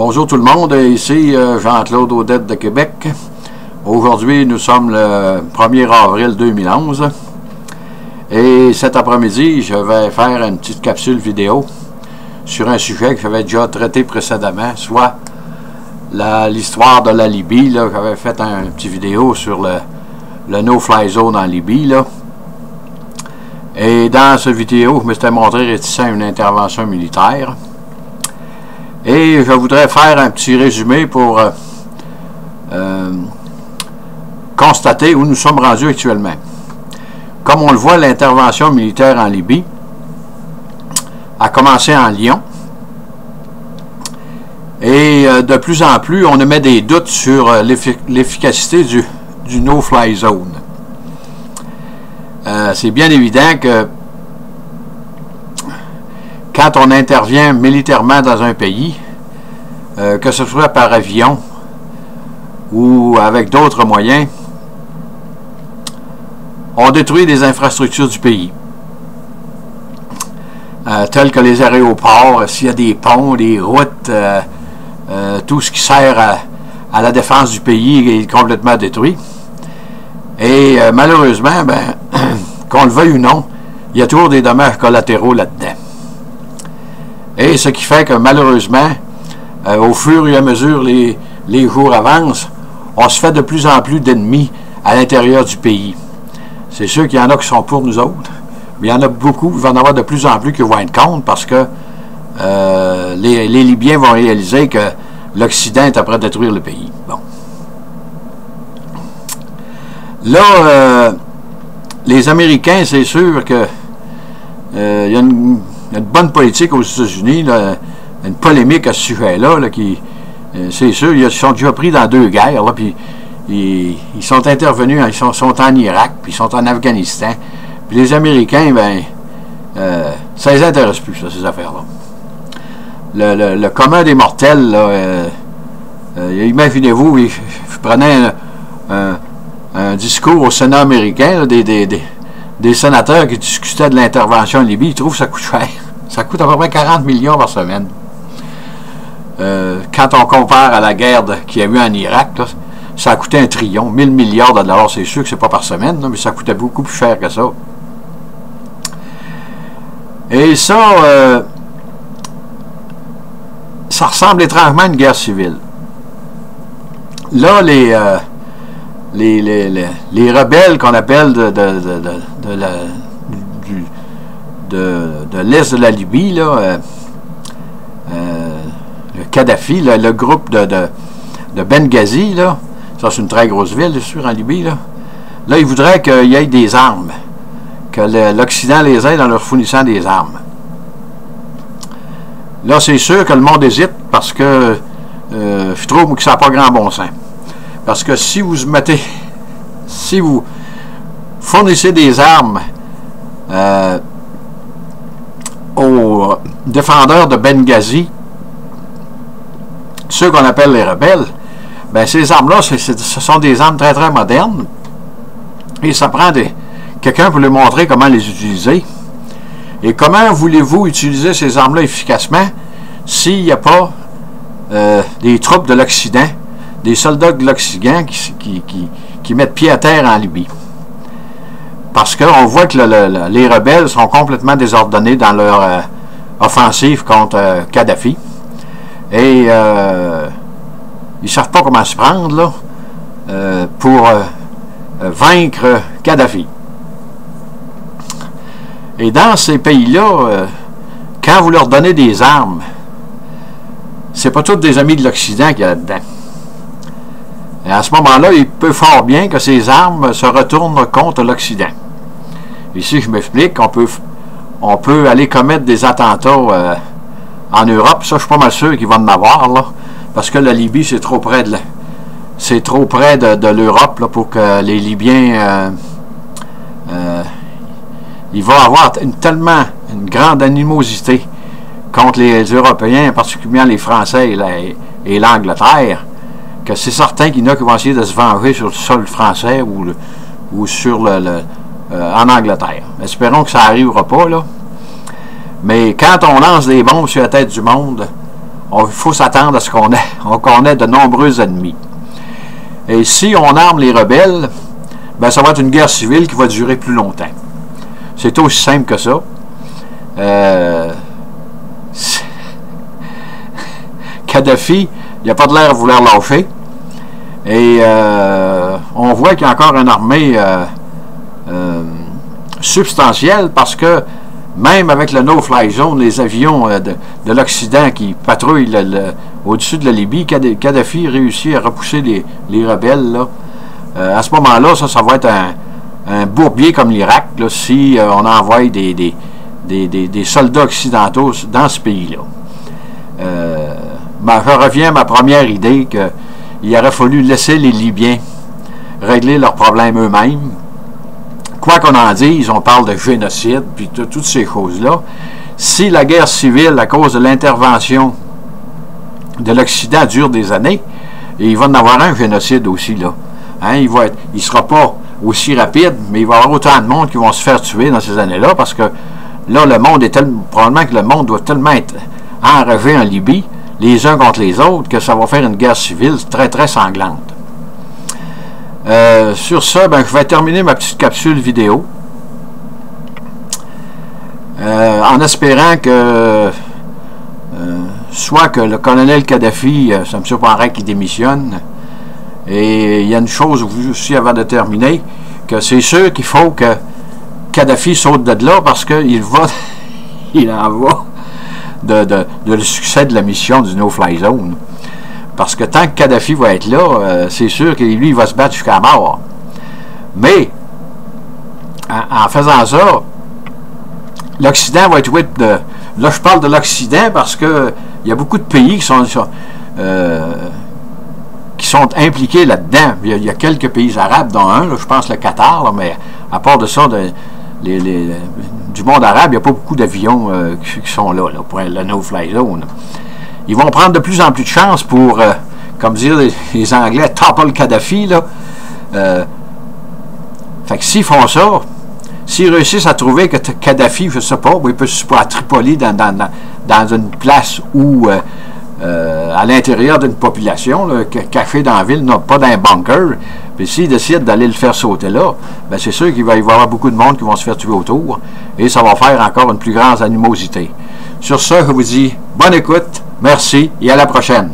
Bonjour tout le monde, ici Jean-Claude Audette de Québec. Aujourd'hui, nous sommes le 1er avril 2011 et cet après-midi, je vais faire une petite capsule vidéo sur un sujet que j'avais déjà traité précédemment, soit l'histoire de la Libye. J'avais fait un petit vidéo sur le no-fly zone en Libye. Là. Et dans cette vidéo, je me suis montré réticent à une intervention militaire. Et je voudrais faire un petit résumé pour constater où nous sommes rendus actuellement. Comme on le voit, l'intervention militaire en Libye a commencé en Lyon. Et de plus en plus, on émet des doutes sur l'efficacité du no-fly zone. C'est bien évident que quand on intervient militairement dans un pays, que ce soit par avion ou avec d'autres moyens, on détruit les infrastructures du pays, telles que les aéroports, s'il y a des ponts, des routes, tout ce qui sert à la défense du pays est complètement détruit. Et malheureusement, qu'on le veuille ou non, il y a toujours des dommages collatéraux là-dedans. Et ce qui fait que malheureusement, au fur et à mesure les jours avancent, on se fait de plus en plus d'ennemis à l'intérieur du pays. C'est sûr qu'il y en a qui sont pour nous autres, mais il y en a beaucoup, il va y en avoir de plus en plus qui vont être contre parce que les Libyens vont réaliser que l'Occident est après détruire le pays. Bon. Là, les Américains, c'est sûr que il y a une bonne politique aux États-Unis, une polémique à ce sujet-là, qui, c'est sûr, ils sont déjà pris dans 2 guerres, là, puis ils sont intervenus, ils sont en Irak, puis ils sont en Afghanistan. Puis les Américains, ça les intéresse plus, ça, ces affaires-là. Le commun des mortels, là, imaginez-vous, ils prenaient un discours au Sénat américain, là, des sénateurs qui discutaient de l'intervention en Libye. Ils trouvent que ça coûte cher. Ça coûte à peu près 40 millions par semaine. Quand on compare à la guerre qu'il y a eu en Irak, là, ça a coûté 1 trillion, 1000 milliards de dollars. C'est sûr que c'est pas par semaine, là, mais ça coûtait beaucoup plus cher que ça. Et ça, ça ressemble étrangement à une guerre civile. Là, les rebelles qu'on appelle de l'est de la Libye, là, le Kadhafi, là, le groupe de Benghazi, là, ça c'est une très grosse ville, bien sûr, en Libye, là ils voudraient qu'il y ait des armes, que l'Occident les aide en leur fournissant des armes. Là, c'est sûr que le monde hésite parce que je trouve que ça n'a pas grand bon sens. Parce que si vous fournissez des armes aux défendeurs de Benghazi, ceux qu'on appelle les rebelles, ces armes-là, ce sont des armes très très modernes. Et ça prend quelqu'un pour leur montrer comment les utiliser. Et comment voulez-vous utiliser ces armes-là efficacement s'il n'y a pas des troupes de l'Occident, des soldats de l'Occident qui mettent pied à terre en Libye? Parce qu'on voit que les rebelles sont complètement désordonnés dans leur offensive contre Kadhafi. Et ils ne savent pas comment se prendre là, pour vaincre Kadhafi. Et dans ces pays-là, quand vous leur donnez des armes, c'est pas tous des amis de l'Occident qu'il y a là-dedans. Et à ce moment-là, il peut fort bien que ces armes se retournent contre l'Occident. Ici, je m'explique, on peut aller commettre des attentats en Europe. Ça, je suis pas mal sûr qu'ils vont en avoir, là, parce que la Libye, c'est trop près de l'Europe là, pour que les Libyens il va avoir tellement une grande animosité contre les Européens, particulièrement les Français et l'Angleterre, que c'est certain qu'il y en a qui vont essayer de se venger sur le sol français ou sur en Angleterre. Espérons que ça n'arrivera pas, là. Mais quand on lance des bombes sur la tête du monde, il faut s'attendre à ce qu'on ait de nombreux ennemis. Et si on arme les rebelles, ben ça va être une guerre civile qui va durer plus longtemps. C'est aussi simple que ça. Kadhafi, il n'a pas de l'air à vouloir lâcher. Et on voit qu'il y a encore une armée substantielle parce que même avec le no-fly zone, les avions de l'Occident qui patrouillent au-dessus de la Libye, Kadhafi réussit à repousser les rebelles. Là. À ce moment-là, ça va être un bourbier comme l'Irak si on envoie des soldats occidentaux dans ce pays-là. Je reviens à ma première idée qu'il aurait fallu laisser les Libyens régler leurs problèmes eux-mêmes. Quoi qu'on en dise, on parle de génocide, puis toutes ces choses-là. Si la guerre civile, à cause de l'intervention de l'Occident, dure des années, et il va en avoir un génocide aussi, là. Hein, il ne sera pas aussi rapide, mais il va y avoir autant de monde qui vont se faire tuer dans ces années-là, parce que là, le monde est probablement que le monde doit tellement être enragé en Libye, les uns contre les autres, que ça va faire une guerre civile très, très sanglante. Sur ça, je vais terminer ma petite capsule vidéo en espérant que soit que le colonel Kadhafi, ça me surprendrait qu'il démissionne, et il y a une chose aussi avant de terminer, que c'est sûr qu'il faut que Kadhafi saute de là parce qu'il en va de le succès de la mission du no-fly zone. Parce que tant que Kadhafi va être là, c'est sûr que lui, il va se battre jusqu'à la mort. Mais, en faisant ça, l'Occident va être là, je parle de l'Occident parce que il y a beaucoup de pays qui sont impliqués là-dedans. Il y a quelques pays arabes, dont un, là, je pense le Qatar, là, mais à part de ça, du monde arabe, il n'y a pas beaucoup d'avions qui sont là pour le no-fly zone. Ils vont prendre de plus en plus de chance pour, comme dire les Anglais, topple Kadhafi, là. Fait que s'ils font ça, s'ils réussissent à trouver que Kadhafi, je ne sais pas, il peut se à Tripoli dans une place où, à l'intérieur d'une population, là, caché dans la ville, non, pas dans un bunker, puis s'ils décident d'aller le faire sauter là, ben c'est sûr qu'il va y avoir beaucoup de monde qui vont se faire tuer autour, et ça va faire encore une plus grande animosité. Sur ça, je vous dis bonne écoute, merci et à la prochaine.